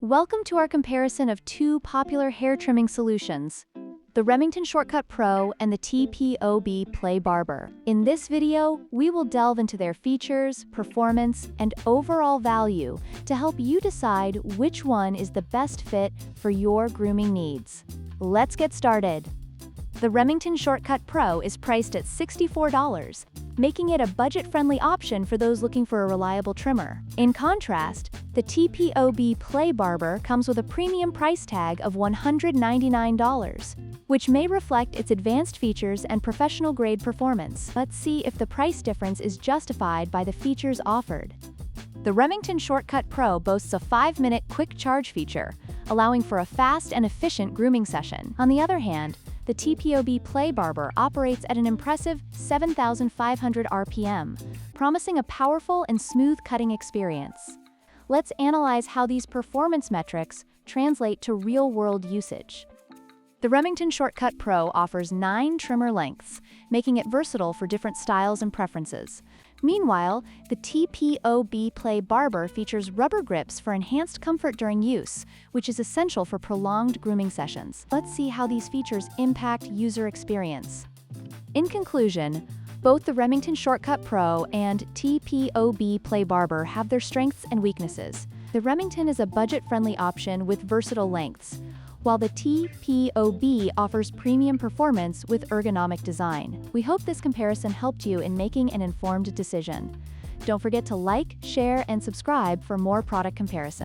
Welcome to our comparison of two popular hair trimming solutions, the Remington Shortcut Pro and the TPOB Play Barber. In this video, we will delve into their features, performance, and overall value to help you decide which one is the best fit for your grooming needs. Let's get started. The Remington Shortcut Pro is priced at $64, making it a budget-friendly option for those looking for a reliable trimmer. In contrast, the TPOB Play Barber comes with a premium price tag of $199, which may reflect its advanced features and professional-grade performance. Let's see if the price difference is justified by the features offered. The Remington Shortcut Pro boasts a 5-minute quick charge feature, allowing for a fast and efficient grooming session. On the other hand, the TPOB Play Barber operates at an impressive 7,500 RPM, promising a powerful and smooth cutting experience. Let's analyze how these performance metrics translate to real-world usage. The Remington Shortcut Pro offers 9 trimmer lengths, making it versatile for different styles and preferences. Meanwhile, the TPOB Play Barber features rubber grips for enhanced comfort during use, which is essential for prolonged grooming sessions. Let's see how these features impact user experience. In conclusion, both the Remington Shortcut Pro and TPOB Play Barber have their strengths and weaknesses. The Remington is a budget-friendly option with versatile lengths, while the TPOB offers premium performance with ergonomic design. We hope this comparison helped you in making an informed decision. Don't forget to like, share, and subscribe for more product comparisons.